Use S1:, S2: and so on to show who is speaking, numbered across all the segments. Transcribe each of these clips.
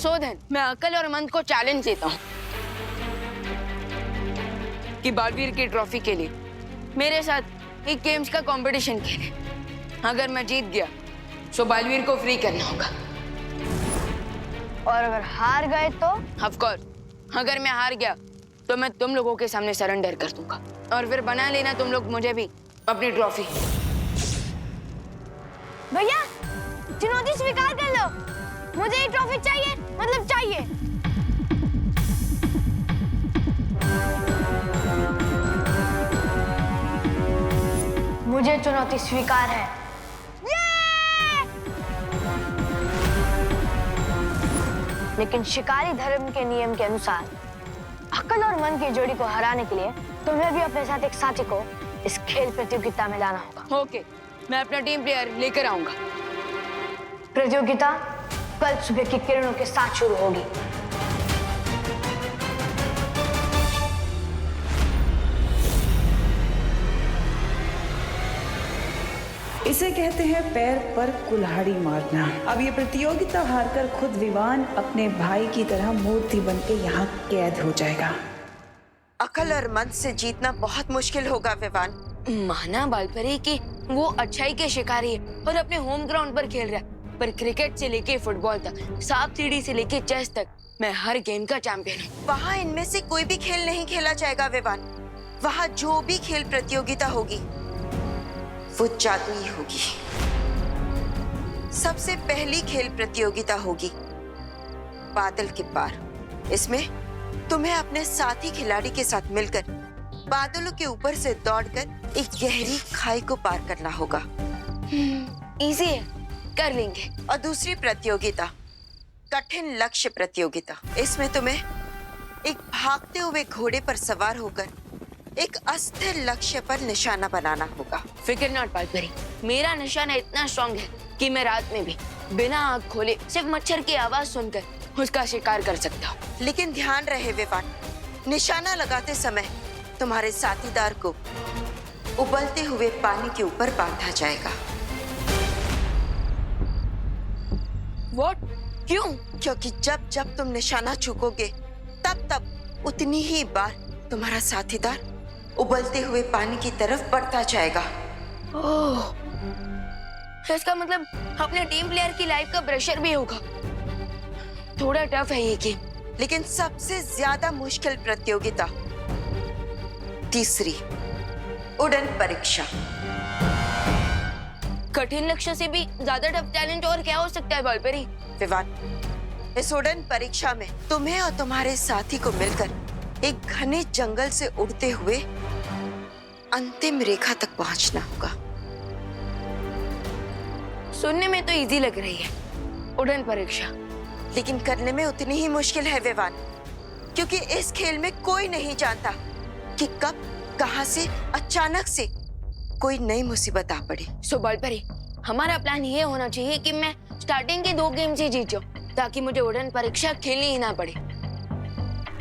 S1: So then मैं अकल और मन को चैलेंज देता हूँ कि बालवीर की ट्रॉफी के लिए मेरे साथ एक गेम्स का कंपटीशन खेले। अगर मैं जीत गया तो बालवीर को फ्री करना होगा।
S2: और अगर हार गए तो?
S1: ऑफ कोर्स अगर मैं हार गया तो मैं तुम लोगों के सामने सरेंडर कर दूंगा और फिर बना लेना तुम लोग मुझे भी अपनी ट्रॉफी।
S2: भैया चुनौती स्वीकार कर लो, मुझे ये ट्रॉफी चाहिए, मतलब चाहिए। मुझे चुनौती स्वीकार है। लेकिन शिकारी धर्म के नियम के अनुसार अकल और मन की जोड़ी को हराने के लिए तुम्हें भी अपने साथ एक साथी को इस खेल प्रतियोगिता में लाना होगा।
S1: ओके, मैं अपना टीम प्लेयर लेकर आऊंगा।
S2: प्रतियोगिता कल सुबह की किरणों के साथ शुरू होगी।
S3: इसे कहते हैं पैर पर कुल्हाड़ी मारना। अब ये प्रतियोगिता हारकर खुद विवान अपने भाई की तरह मूर्ति बन के यहाँ कैद हो जाएगा।
S4: अकल और मन से जीतना बहुत मुश्किल होगा विवान।
S1: माना बालपरी कि वो अच्छाई के शिकारी है और अपने होम ग्राउंड पर खेल रहा है, पर क्रिकेट से लेके फुटबॉल तक, सांप सीढ़ी से लेके चेस तक मैं हर गेम का चैंपियन हूँ।
S4: वहाँ इनमें से कोई भी खेल नहीं खेला जाएगा विवान। वहाँ जो भी खेल प्रतियोगिता होगी वो जादुई होगी। सबसे पहली खेल प्रतियोगिता होगी बादल के पार। इसमें तुम्हें अपने साथी खिलाड़ी के साथ मिलकर बादलों के ऊपर से दौड़कर एक गहरी खाई को पार करना होगा।
S1: इजी है, कर लेंगे।
S4: और दूसरी प्रतियोगिता कठिन लक्ष्य प्रतियोगिता। इसमें तुम्हें एक भागते हुए घोड़े पर सवार होकर एक अस्थिर लक्ष्य पर निशाना बनाना होगा।
S1: फिक्र नॉट बालपरी, मेरा निशाना इतना स्ट्रॉन्ग है कि मैं रात में भी बिना आँख खोले सिर्फ मच्छर की आवाज सुनकर उसका शिकार कर सकता हूँ।
S4: लेकिन ध्यान रहे विवान, निशाना लगाते समय तुम्हारे साथीदार को उबलते हुए पानी के ऊपर बांधा जाएगा।
S1: What? क्यों?
S4: क्योंकि जब जब तुम निशाना चूकोगे तब तब उतनी ही बार तुम्हारा साथीदार उबलते हुए पानी की तरफ बढ़ता जाएगा।
S1: ओह, इसका मतलब अपने टीम प्लेयर की लाइफ का प्रेशर भी होगा। थोड़ा टफ है ये गेम।
S4: लेकिन सबसे ज्यादा मुश्किल प्रतियोगिता तीसरी, उड़न परीक्षा।
S1: कठिन लक्ष्य से भी ज्यादा टफ चैलेंज और क्या हो सकता है बालपरी?
S4: विवान, इस उड़न परीक्षा में तुम्हें और तुम्हारे साथी को मिलकर एक घने जंगल से उड़ते हुए अंतिम रेखा तक पहुंचना होगा।
S1: सुनने में तो इजी लग रही है उड़न परीक्षा,
S4: लेकिन करने में उतनी ही मुश्किल है विवान, क्योंकि इस खेल में कोई नहीं जानता कि कब कहां से अचानक से कोई नई मुसीबत आ पड़े।
S1: सो बालपरी, हमारा प्लान ये होना चाहिए कि मैं स्टार्टिंग के 2 गेम से जीत जाऊं ताकि मुझे उड़न परीक्षा खेलनी ही ना पड़े।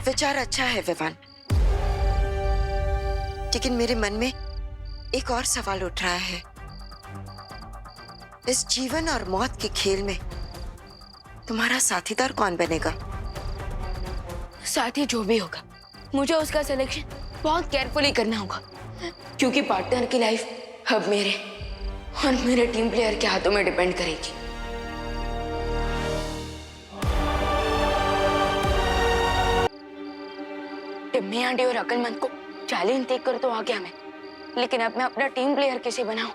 S4: विचार अच्छा है विवान, लेकिन मेरे मन में एक और सवाल उठ रहा है। इस जीवन और मौत के खेल में तुम्हारा साथीदार कौन बनेगा?
S1: साथी जो भी होगा, मुझे उसका सिलेक्शन बहुत केयरफुली करना होगा, क्योंकि पार्टनर की लाइफ अब मेरे और मेरे टीम प्लेयर के हाथों में डिपेंड करेगी। टिम्मी आंटी और अकलमंद को चैलेंज देखकर तो आ गया मैं, लेकिन अब मैं अपना टीम प्लेयर कैसे बनाऊं?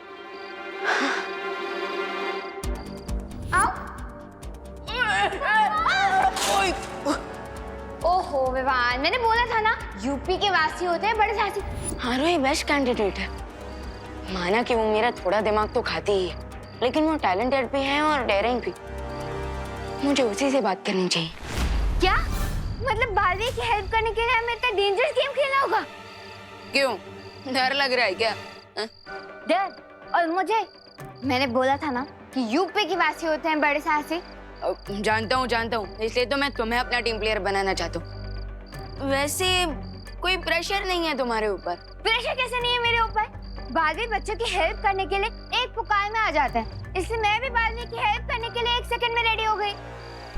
S2: ओहो विवान, मैंने बोला था ना यूपी के वासी होते हैं बड़े साहसी।
S1: हाँ, रोही बेस्ट कैंडिडेट है। माना कि वो मेरा थोड़ा दिमाग तो खाती ही है, लेकिन वो टैलेंटेड भी है और डेयरिंग भी। मुझे उसी से बात करनी चाहिए।
S2: क्या मतलब बालवीर की हेल्प करने के लिए हमें इतना डेंजरस गेम खेलना होगा?
S1: क्यों, डर लग रहा है क्या?
S2: डर? और मुझे, मैंने बोला था ना कि यूपी के वासी होते हैं बड़े साहसी।
S1: जानता हूँ, इसलिए तो मैं तुम्हें अपना टीम प्लेयर बनाना चाहता हूँ। वैसे कोई प्रेशर नहीं है तुम्हारे ऊपर।
S2: प्रेशर कैसे नहीं है मेरे ऊपर? बालवीर बच्चों की हेल्प करने के लिए एक पुकार में आ जाता है, इसलिए मैं भी बालवीर की हेल्प करने के लिए 1 सेकंड में रेडी हो गई।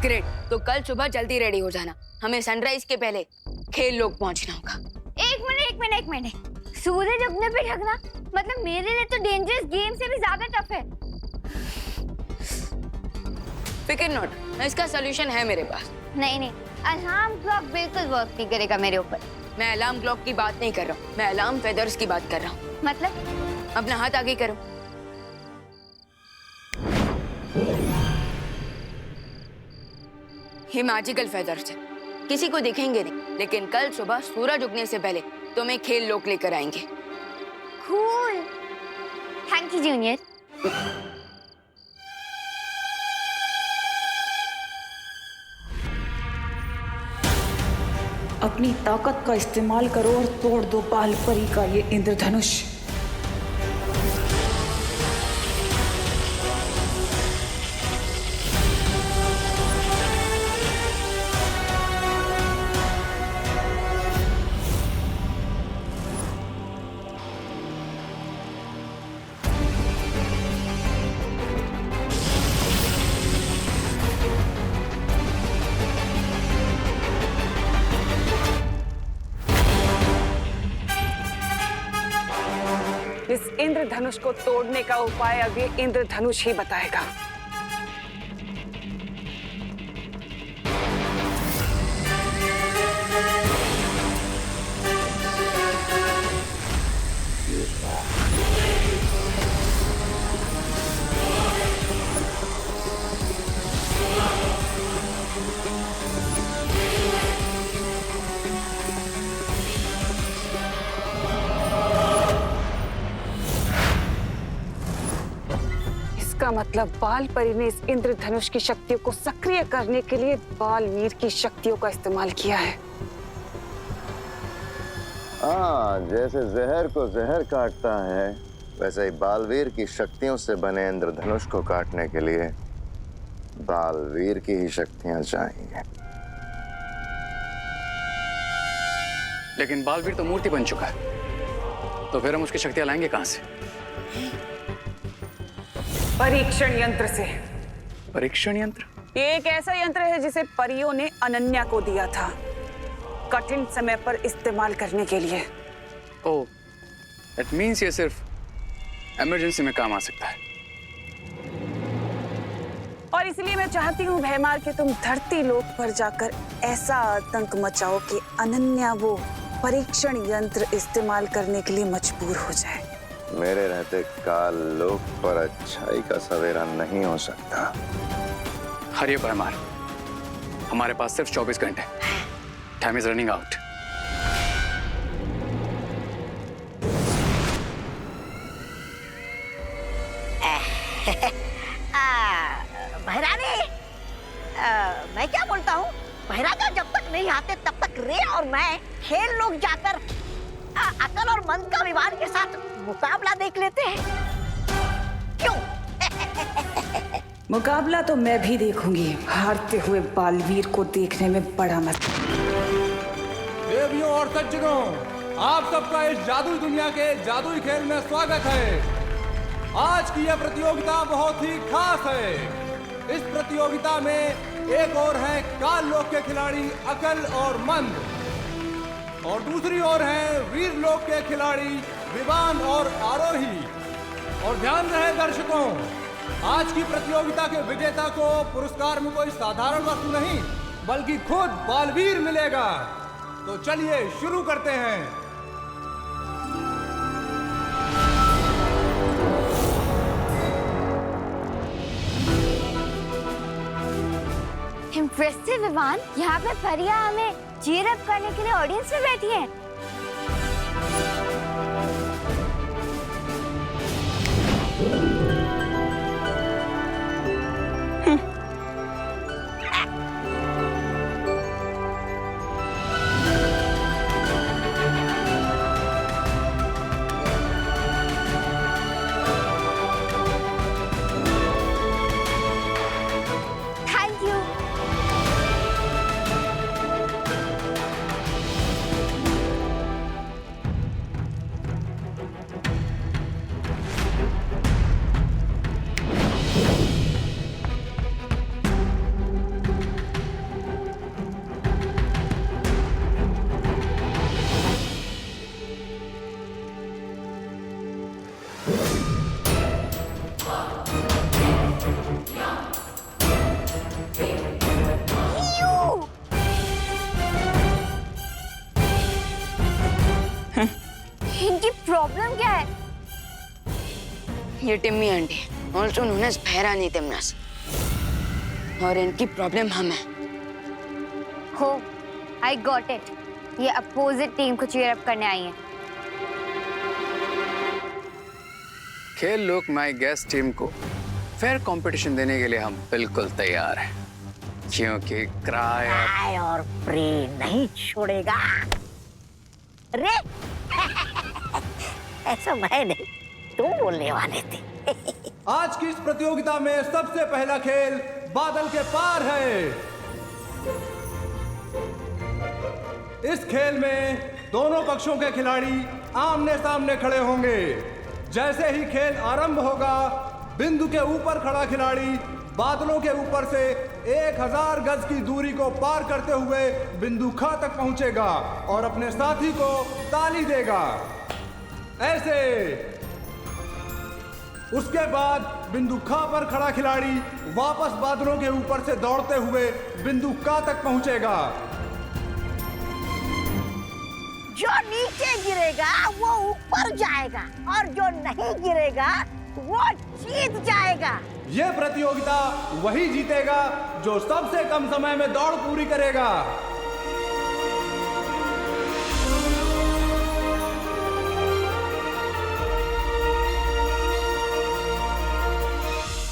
S1: ग्रेट, तो कल सुबह जल्दी रेडी हो जाना, हमें सनराइज के पहले खेल लोग पहुंचना होगा।
S2: एक मिनट, सूरज अपने पे ढकना मतलब मेरे लिए तो डेंजरस गेम से भी ज्यादा टफ है।
S1: फिकर नॉट, इसका सोल्यूशन है मेरे पास।
S2: नहीं, अलार्म क्लॉक बिल्कुल वर्क नहीं करेगा मेरे ऊपर।
S1: मैं अलार्म क्लॉक की बात नहीं कर रहा हूँ, मैं अलार्म फेदर्स की बात कर रहा हूँ।
S2: मतलब
S1: अपना हाथ आगे करो। ये मैजिकल फेदर्स है, किसी को दिखेंगे नहीं, लेकिन कल सुबह सूरज उगने से पहले तुम्हें खेल लोग लेकर आएंगे।
S2: Cool, thank you junior.
S3: अपनी ताकत का इस्तेमाल करो और तोड़ दो बाल परी का ये इंद्रधनुष। इस इंद्रधनुष को तोड़ने का उपाय अब ये इंद्रधनुष ही बताएगा। इसका मतलब बाल परी ने इस इंद्रधनुष की शक्तियों को सक्रिय करने के लिए बालवीर की शक्तियों का इस्तेमाल किया है।
S5: हाँ, जैसे जहर को जहर काटता है, वैसे ही बालवीर की शक्तियों से बने इंद्रधनुष को काटने के लिए बालवीर की ही शक्तियां चाहिए।
S6: लेकिन बालवीर तो मूर्ति बन चुका है, तो फिर हम उसकी शक्तियां लाएंगे कहां से?
S3: परीक्षण यंत्र से।
S6: परीक्षण यंत्र?
S3: ये एक ऐसा यंत्र है जिसे परियों ने अनन्या को दिया था, कठिन समय पर इस्तेमाल करने के लिए।
S6: ओह, दैट मींस ये सिर्फ इमरजेंसी में काम आ सकता है।
S3: और इसलिए मैं चाहती हूँ भैमार कि तुम धरती लोक पर जाकर ऐसा आतंक मचाओ कि अनन्या वो परीक्षण यंत्र इस्तेमाल करने के लिए मजबूर हो जाए।
S5: मेरे रहते काल लोक पर अच्छाई का सवेरा नहीं हो सकता।
S6: हरिये भैमार, हमारे पास सिर्फ 24 घंटे। Time is running out.
S7: भैरानी, मैं क्या बोलता हूँ, भैराजा जब तक नहीं आते तब तक रे और मैं खेल लोग जाकर अकल और मन का विवाद के साथ मुकाबला देख लेते हैं, क्यों?
S3: मुकाबला तो मैं भी देखूंगी। हारते हुए बालवीर को देखने में बड़ा मजा।
S8: देवियों और सज्जनों, आप सबका इस जादुई दुनिया के जादुई खेल में स्वागत है। आज की यह प्रतियोगिता बहुत ही खास है। इस प्रतियोगिता में एक ओर है काल लोक के खिलाड़ी अकल और मंद, और दूसरी ओर है वीर लोक के खिलाड़ी विवान और आरोही। और ध्यान रहे दर्शकों, आज की प्रतियोगिता के विजेता को पुरस्कार में कोई साधारण वस्तु नहीं बल्कि खुद बालवीर मिलेगा। तो चलिए शुरू करते हैं।
S2: इम्प्रेसिव विवान, यहाँ पे परिया हमें चीयर अप करने के लिए ऑडियंस में बैठी है। Thank you.
S1: ये Timmy aunty also known as भैरानी तिमनस और इनकी प्रॉब्लम हम है।
S2: हो, आई गॉट इट। ये अपोजिट टीम को चीयर अप करने आई हैं।
S6: खेल लोक माई गेस्ट टीम को फेयर कंपटीशन देने के लिए हम बिल्कुल तैयार हैं, क्योंकि क्राई
S7: और प्रे नहीं छोड़ेगा। रे ऐसा मैं नहीं, तुम बोलने वाले थे।
S8: आज की इस प्रतियोगिता में सबसे पहला खेल बादल के पार है। इस खेल में दोनों पक्षों के खिलाड़ी आमने सामने खड़े होंगे। जैसे ही खेल आरंभ होगा, बिंदु के ऊपर खड़ा खिलाड़ी बादलों के ऊपर से 1000 गज की दूरी को पार करते हुए बिंदु ख तक पहुंचेगा और अपने साथी को ताली देगा। ऐसे उसके बाद बिंदु ख पर खड़ा खिलाड़ी वापस बादलों के ऊपर से दौड़ते हुए बिंदु क तक पहुंचेगा।
S7: जो नीचे गिरेगा वो ऊपर जाएगा और जो नहीं गिरेगा वो जीत जाएगा।
S8: यह प्रतियोगिता वही जीतेगा जो सबसे कम समय में दौड़ पूरी करेगा।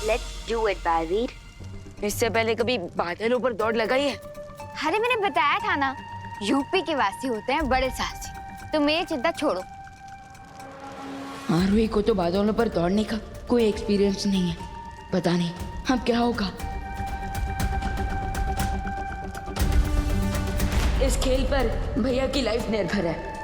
S2: Let's do it Baalveer.
S1: इससे पहले कभी बादलों पर दौड़ लगाई है?
S2: अरे मैंने बताया था ना, यूपी के वासी होते हैं बड़े साहसी। तो मेरी चिंता छोड़ो।
S1: आरोही को तो बादलों पर दौड़ने का कोई एक्सपीरियंस नहीं है, पता नहीं अब क्या होगा। इस खेल पर भैया की लाइफ निर्भर है।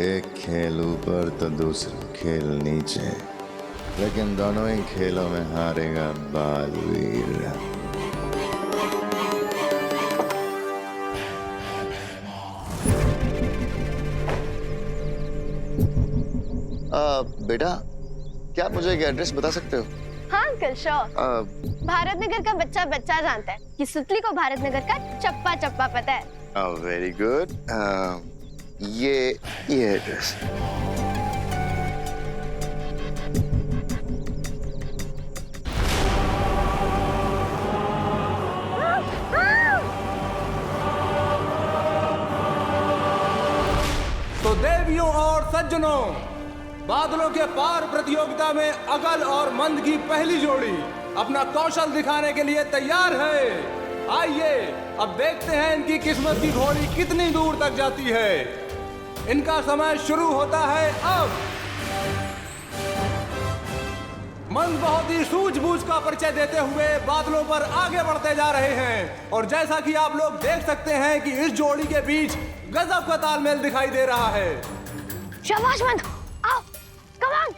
S5: एक खेल ऊपर तो दूसरा खेल नीचे, लेकिन दोनों ही खेलों में हारेगा बालवीर। बेटा, क्या आप मुझे एक एड्रेस बता सकते हो?
S2: हाँ अंकल, श्योर। भारत नगर का बच्चा बच्चा जानता है कि सुतली को भारत नगर का चप्पा चप्पा पता है।
S5: Very good. ये एड्रेस।
S8: तो देवियों और सज्जनों, बादलों के पार प्रतियोगिता में अकल और मंद की पहली जोड़ी अपना कौशल दिखाने के लिए तैयार है। आइए अब देखते हैं इनकी किस्मत की घोड़ी कितनी दूर तक जाती है। इनका समय शुरू होता है अब। मंद बहुत ही सूझबूझ का परिचय देते हुए बादलों पर आगे बढ़ते जा रहे हैं और जैसा कि आप लोग देख सकते हैं कि इस जोड़ी के बीच गजब का तालमेल दिखाई दे रहा है।
S2: शाबाश मंद, आओ, कम ऑन।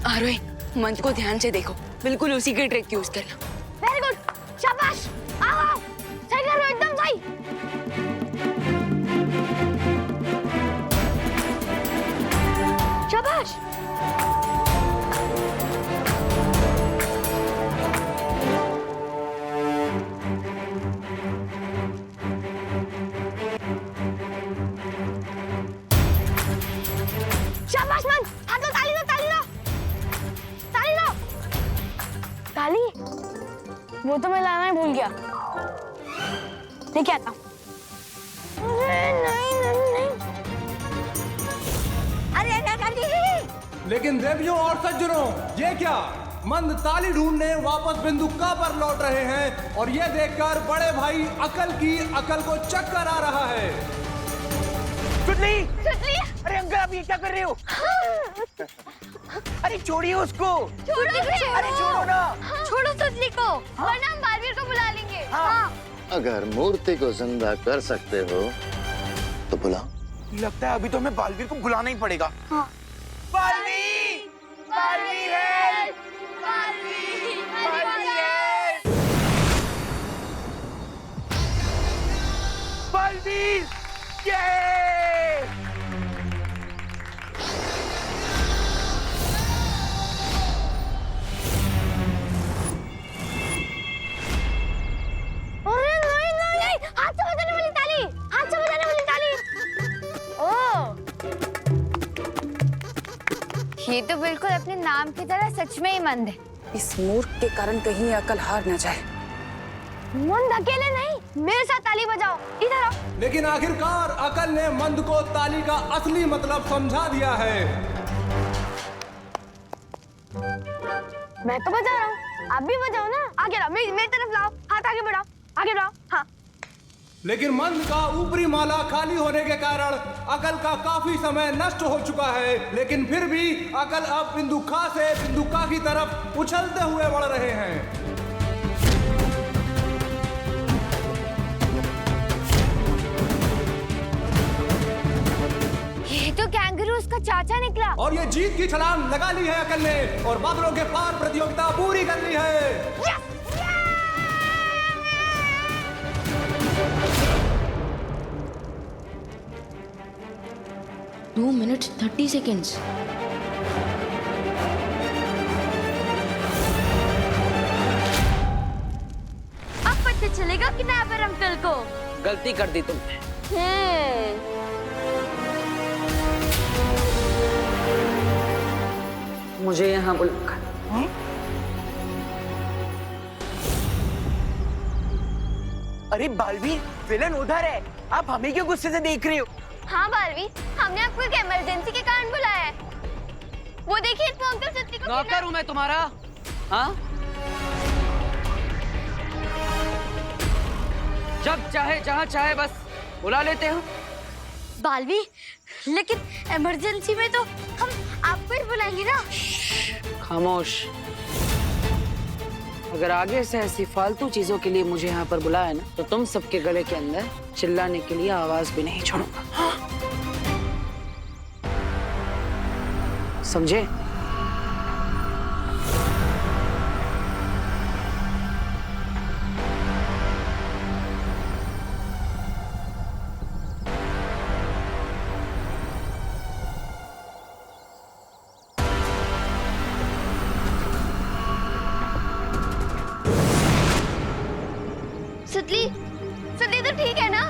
S1: आरोही, मंद को ध्यान से देखो, बिल्कुल उसी की ट्रिक यूज करना।
S2: वेरी गुड, शाबाश, आओ आओ, सही कर रहे हो, एकदम सही। शाबाश। शाबाश मंद, हाथ लो, ताली दो, ताली दो, ताली दो। ताली? वो तो मैं लाना ही भूल गया। लेके आता हूँ। नहीं।
S7: अरे
S8: लेकिन देवियों और सज्जनों, ये क्या? मंद ताली ढूंढने वापस बिंदु क पर लौट रहे हैं और ये देखकर बड़े भाई अकल को चक्कर आ रहा है।
S9: सुतली!
S2: सुतली?
S9: अरे अंकल, आप ये क्या कर रहे हो? अरे छोड़िए उसको।
S2: छोड़ो,
S9: अरे छोड़ो ना।
S2: छोड़ो सुतली को, वरना हम बालवीर को बुला लेंगे।
S9: हाँ।
S5: अगर मूर्ति को जिंदा कर सकते हो तो बुलाओ।
S9: लगता है अभी तो हमें बालवीर को बुलाना ही पड़ेगा।
S2: हाँ।
S9: बालवीर! बालवीर है! बालवीर है! बालवीर! ये!
S2: अरे नहीं नहीं, हाथ से बजाने वाली ताली, हाथ से बजाने वाली ताली। ओह, ये तो बिल्कुल अपने नाम की तरह सच में ही मंद है।
S3: इस मूर्ख के कारण कहीं अकल हार न जाए।
S2: मंद अकेले नहीं, मेरे साथ ताली बजाओ। इधर आओ।
S8: लेकिन आखिरकार अकल ने मंद को ताली का असली मतलब समझा दिया है।
S2: मैं तो बजा रहा हूँ, आप भी बजाओ ना। आगे लाओ, मेरी तरफ लाओ, हाथ आगे बढ़ाओ, आगे बढ़ाओ। हाँ।
S8: लेकिन मंद का ऊपरी माला खाली होने के कारण अकल का काफी समय नष्ट हो चुका है। लेकिन फिर भी अकल अब बिंदु खा से बिंदु का की तरफ उछलते हुए बढ़ रहे हैं।
S2: ये तो कैंगरू उसका चाचा निकला।
S8: और ये जीत की छलांग लगा ली है अकल ने और बादलों के पार प्रतियोगिता पूरी कर ली है।
S1: 2 minutes 30 seconds.
S2: अब पता चलेगा किडनैपर अंकल को।
S9: गलती कर दी तुमने। मुझे यहाँ बुला। अरे बालवीर, विलन उधर है। आप हमें क्यों गुस्से से देख रहे हो?
S2: हाँ बालवी, हमने आपको एक इमरजेंसी के कारण बुलाया है। वो देखिए इस अंकल सत्ती को।
S9: नौकर हूँ मैं तुम्हारा। हाँ? जब चाहे जहाँ चाहे बस बुला लेते हो।
S2: बालवी, लेकिन इमरजेंसी में तो हम आपको ही बुलाएंगे ना।
S9: खामोश। अगर आगे से ऐसी फालतू चीजों के लिए मुझे यहाँ पर बुलाया ना, तो तुम सबके गले के अंदर चिल्लाने के लिए आवाज भी नहीं छोड़ूंगा। समझे?
S2: सुतली, सुतली तो ठीक है ना?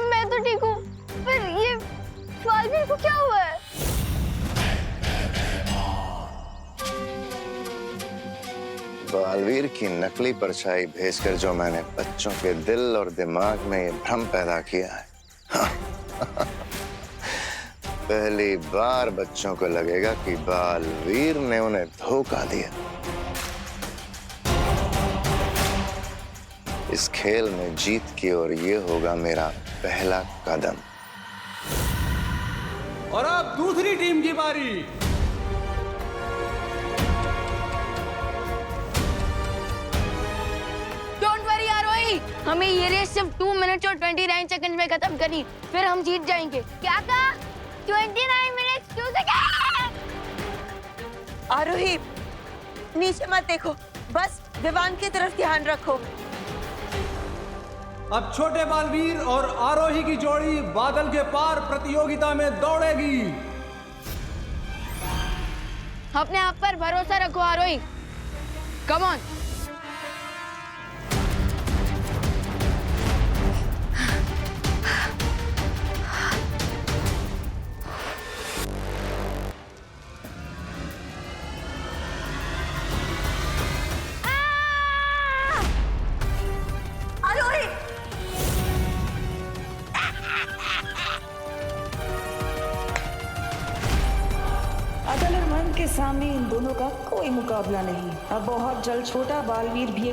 S2: मैं तो ठीक हूँ, पर ये बालवीर को क्या हुआ है?
S5: बालवीर की नकली परछाई भेजकर जो मैंने बच्चों के दिल और दिमाग में ये भ्रम पैदा किया है, पहली बार बच्चों को लगेगा कि बालवीर ने उन्हें धोखा दिया। इस खेल में जीत की ओर ये होगा मेरा पहला कदम।
S8: और अब दूसरी टीम की बारी।
S1: डोंट वरी आरोही, हमें ये रेस सिर्फ 2 मिनट और 29 सेकंड में खत्म करनी, फिर हम जीत जाएंगे।
S2: क्या कहा? 29 मिनट 2 सेकंड।
S4: आरोही, नीचे मत देखो, बस दीवान की तरफ ध्यान रखो।
S8: अब छोटे बालवीर और आरोही की जोड़ी बादल के पार प्रतियोगिता में दौड़ेगी।
S1: अपने आप पर भरोसा रखो आरोही, कम ऑन।
S3: अकल और मन के सामने इन दोनों का कोई मुकाबला नहीं। अब बहुत जल्द छोटा बालवीर भी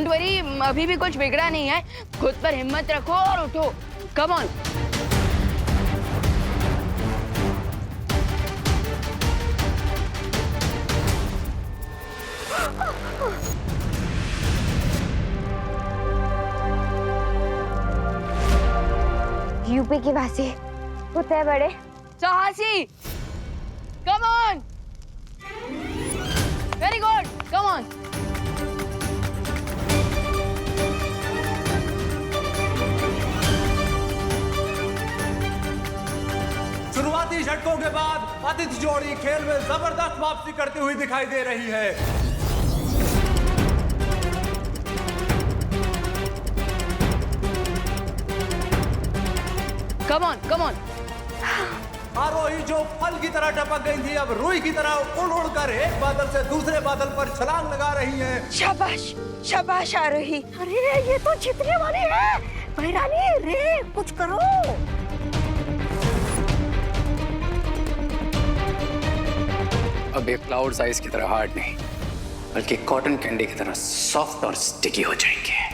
S1: डोंट वरी, अभी भी कुछ बिगड़ा नहीं है। खुद पर हिम्मत रखो और उठो। Come on.
S2: यूपी की वासी उतरे बड़े
S1: साहसी, come on. Very good, come on.
S8: शुरुआती झटकों के बाद आदित्य जोड़ी खेल में जबरदस्त वापसी करती हुई दिखाई दे रही है।
S1: Come on, come on.
S8: आरोही जो फल की तरह टपक गई थी, अब रुई की तरह उड़ उड़कर एक बादल से दूसरे बादल पर छलांग लगा रही हैं।
S4: शाबाश, शाबाश आरोही।
S7: अरे ये तो जीतने वाली है। भैरानी रे कुछ करो।
S6: अब ये क्लाउड साइज की तरह हार्ड नहीं, बल्कि कॉटन कैंडी की तरह सॉफ्ट और स्टिकी हो जाएंगे।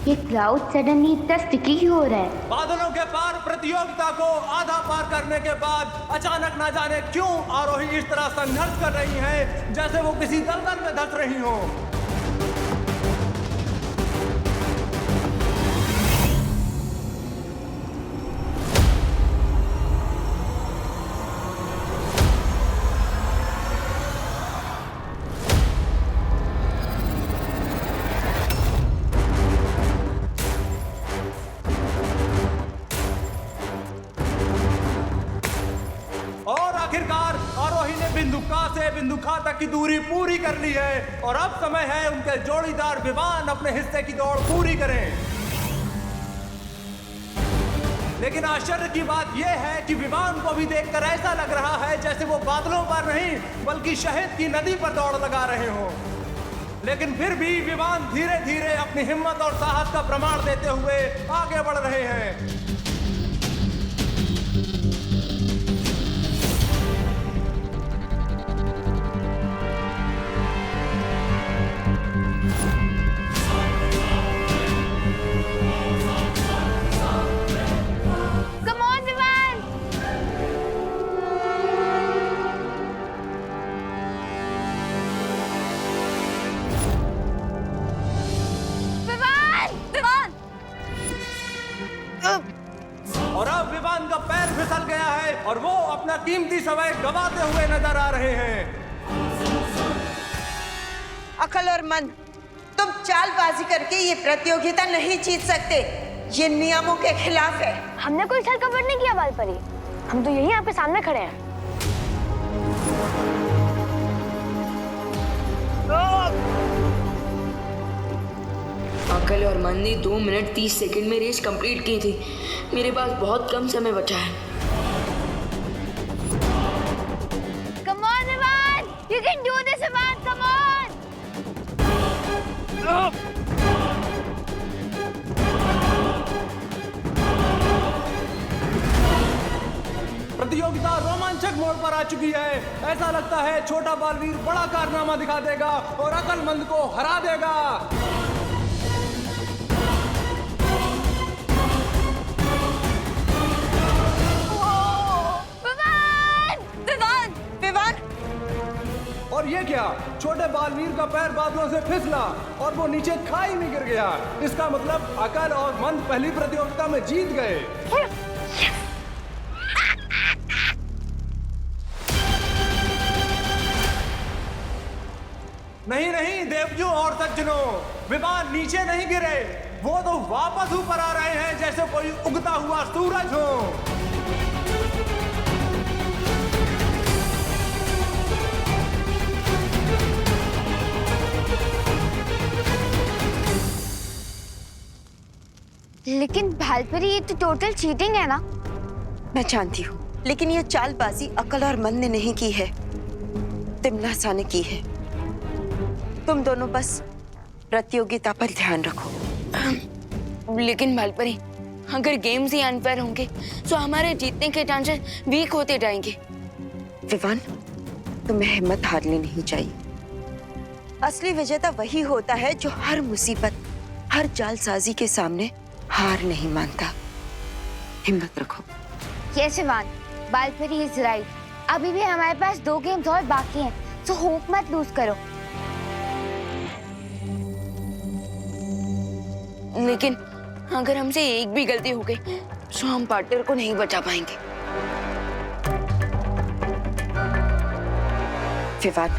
S2: ये क्लाउड सडनली इतना स्टिकी क्यों हो रहा है?
S8: बादलों के पार प्रतियोगिता को आधा पार करने के बाद अचानक ना जाने क्यों आरोही इस तरह संघर्ष कर रही हैं, जैसे वो किसी दलदल में धंस रही हों। और आखिरकार आरोही ने बिंदु का से बिंदु खा तक की दूरी पूरी कर ली है और अब समय है उनके जोड़ीदार विवान अपने हिस्से की दौड़ पूरी करें। लेकिन आश्चर्य की बात यह है कि विवान को भी देखकर ऐसा लग रहा है जैसे वो बादलों पर नहीं बल्कि शहद की नदी पर दौड़ लगा रहे हों। लेकिन फिर भी विवान धीरे धीरे अपनी हिम्मत और साहस का प्रमाण देते हुए आगे बढ़ रहे हैं।
S2: Come on, Vivaan! विवान! विवान!
S8: और अब विवान का पैर फिसल गया है और वो अपना कीमती समय गंवाते हुए नजर आ रहे हैं।
S4: अकल और मन, तुम चालबाजी करके ये प्रतियोगिता नहीं जीत सकते। ये नियमों के खिलाफ है।
S2: हमने कोई छल कपट नहीं किया बालपरी, हम तो यही आपके सामने खड़े हैं।
S1: अकल और मन ने 2 मिनट 30 सेकंड में रेस कंप्लीट की थी। मेरे पास बहुत कम समय बचा है।
S2: Come on, Vivaan! You can do this, Vivaan! Come on!
S8: प्रतियोगिता रोमांचक मोड़ पर आ चुकी है। ऐसा लगता है छोटा बालवीर बड़ा कारनामा दिखा देगा और अकलमंद को हरा देगा।
S2: विवान! विवान!
S4: विवान,
S8: और ये क्या, छोटे बालवीर का पैर बादलों से फिसला और वो नीचे खाई में गिर गया। इसका मतलब अकल और मन पहली प्रतियोगिता में जीत गए। नहीं नहीं देवजों और सज्जनों, विमान नीचे नहीं गिरे, वो तो वापस ऊपर आ रहे हैं जैसे कोई उगता हुआ सूरज हो।
S2: लेकिन भालपरी, ये तो टोटल चीटिंग है ना?
S4: मैं जानती हूँ, लेकिन ये चालबाजी अकल और मन ने नहीं की है, तिमना सा ने की है। तुम दोनों बस प्रतियोगिता पर ध्यान रखो।
S1: लेकिन बालपरी, अगर गेम्स ही अनफेयर होंगे तो हमारे जीतने के चांसेस वीक होते जाएंगे।
S4: विवान, तुम्हें हिम्मत हारनी नहीं चाहिए। असली विजेता वही होता है जो हर मुसीबत, हर जालसाजी के सामने हार नहीं मानता। हिम्मत रखो।
S2: Yes Vivaan, Baalpari is right. अभी भी हमारे पास 2 गेम्स और बाकी हैं, तो होप मत लूज करो।
S1: लेकिन अगर हमसे एक भी गलती हो गई तो हम पार्टनर को नहीं बचा पाएंगे।
S4: विवान,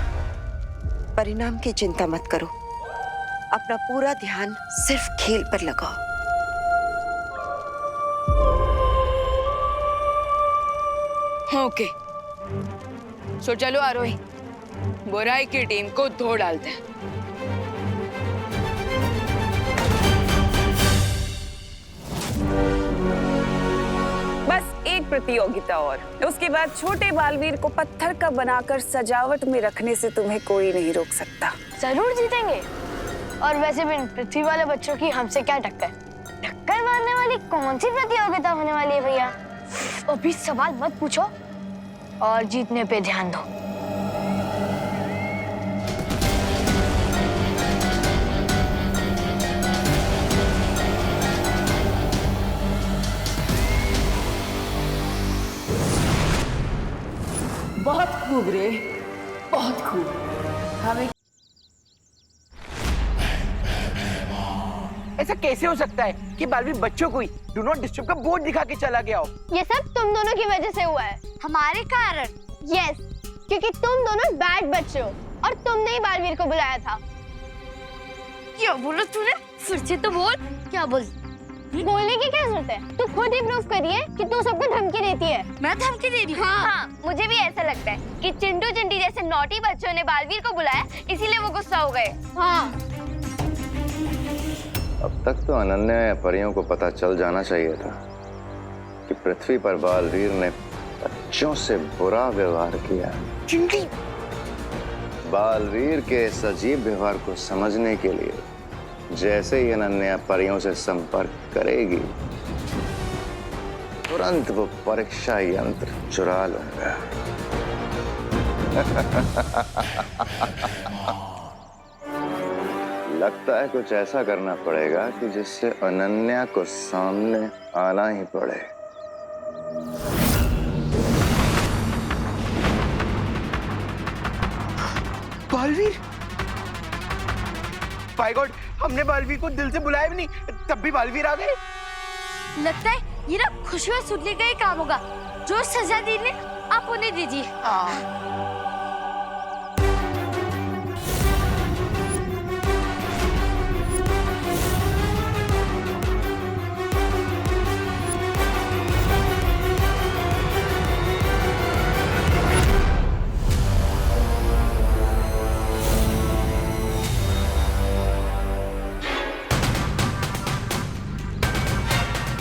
S4: परिणाम की चिंता मत करो। अपना पूरा ध्यान सिर्फ खेल पर लगाओ।
S1: ओके, सो चलो आरोही, बुराई की टीम को धो डालते हैं।
S3: बस एक प्रतियोगिता और, उसके बाद छोटे बालवीर को पत्थर का बनाकर सजावट में रखने से तुम्हें कोई नहीं रोक सकता।
S2: जरूर जीतेंगे। और वैसे भी इन पृथ्वी वाले बच्चों की हमसे क्या टक्कर? टक्कर मारने वाली कौन सी प्रतियोगिता होने वाली है भैया? अभी सवाल मत पूछो और जीतने पे ध्यान दो।
S9: बहुत खूब रे, बहुत खूब। हमें
S10: ऐसा कैसे हो सकता है कि बालवीर बच्चों को ही डू नॉट डिस्टर्ब का बोर्ड दिखा के चला गया हो?
S2: ये सब तुम दोनों की वजह से हुआ है। हमारे कारण? यस, क्योंकि तुम दोनों बैड बच्चे हो और तुमने ही बालवीर को बुलाया था। क्या बोला तूने? फिर से तो बोल। क्या बोल? बोलने की क्या जरूरत है? तू खुद ही प्रूफ करिए कि तू सबको धमकी देती है। मैं धमकी दे रही हूँ? हाँ, मुझे भी ऐसा लगता है कि चिंटू चिंटी जैसे नॉटी बच्चों ने बालवीर को बुलाया, इसीलिए वो गुस्सा हो गए। हाँ।
S5: अब तक तो अनन्या या परियों को पता चल जाना चाहिए था कि पृथ्वी पर बालवीर ने बच्चों से बुरा व्यवहार किया।
S10: चिंटी,
S5: बालवीर के इस अजीब व्यवहार को समझने के लिए जैसे ही अनन्या परियों से संपर्क करेगी, तुरंत वो परीक्षा यंत्र चुरा लूंगा। लगता है कुछ ऐसा करना पड़ेगा कि जिससे अनन्या को सामने आना ही पड़े।
S10: बालवीर, बाय गॉड, हमने बालवीर को दिल से बुलाया भी नहीं, तब भी बालवीर आ गए।
S2: लगता है ये ना खुशी में सुनने का ही काम होगा। जो सजा दी ने आप उन्हें दीजिए।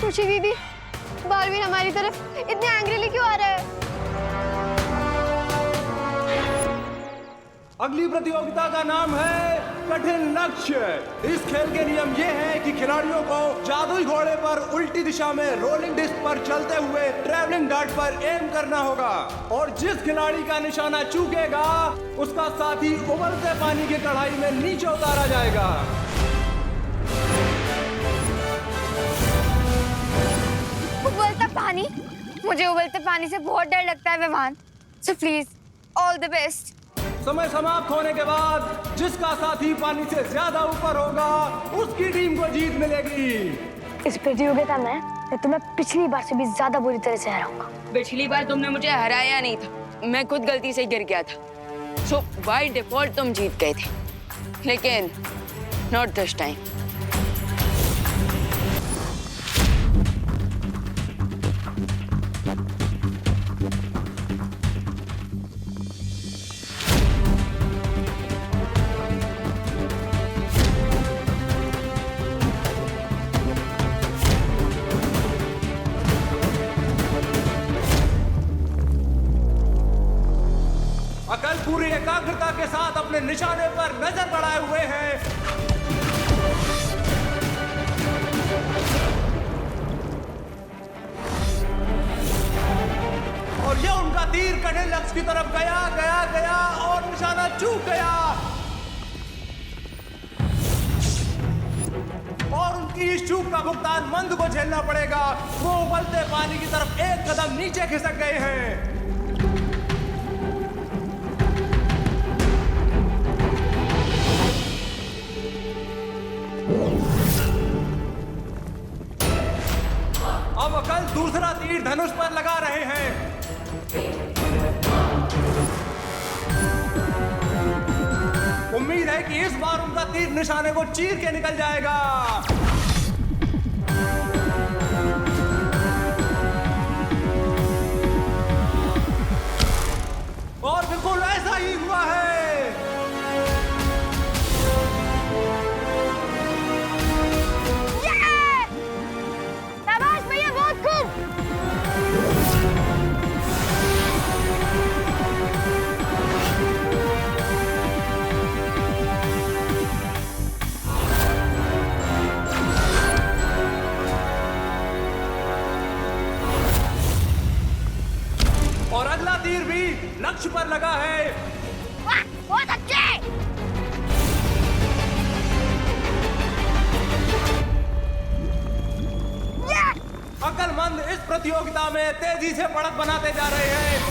S2: खुशी दीदी, बालवीर हमारी तरफ इतने एंग्रीली क्यों आ रहा है?
S8: अगली प्रतियोगिता का नाम है कठिन लक्ष्य। इस खेल के नियम ये हैं कि खिलाड़ियों को जादुई घोड़े पर उल्टी दिशा में रोलिंग डिस्क पर चलते हुए ट्रैवलिंग डार्ट पर एम करना होगा और जिस खिलाड़ी का निशाना चूकेगा उसका साथी उबलते पानी की कढ़ाई में नीचे उतारा जाएगा।
S2: उबलता पानी? मुझे उबलते पानी से बहुत डर लगता है Vivaan. So please, all the best.
S8: समय समाप्त होने के बाद जिसका साथी पानी से ज्यादा ऊपर होगा उसकी टीम को जीत मिलेगी।
S2: इस प्रतियोगिता में मैं तुम्हें पिछली बार से भी ज्यादा बुरी तरह से हराऊंगा।
S1: पिछली बार तुमने मुझे हराया नहीं था, मैं खुद गलती से गिर गया था। सो बाय डिफॉल्ट तुम जीत गए थे, लेकिन नॉट दिस टाइम।
S8: तीव्रता के साथ अपने निशाने पर नजर बढ़ाए हुए हैं। और ये उनका तीर कड़े लक्ष्य की तरफ गया गया गया और निशाना चूक गया और उनकी इस चूक का भुगतान मंद को झेलना पड़ेगा। वो उबलते पानी की तरफ एक कदम नीचे खिसक गए हैं। अब अकल दूसरा तीर धनुष पर लगा रहे हैं। उम्मीद है कि इस बार उनका तीर निशाने को चीर के निकल जाएगा। और बिल्कुल ऐसा ही हुआ है।
S2: शाबाश भैया, बहुत खूब।
S8: और अगला तीर भी लक्ष्य पर लगा है।
S2: वाह, बहुत अच्छे।
S8: अक्लमंद इस प्रतियोगिता में तेजी से बढ़त बनाते जा रहे हैं।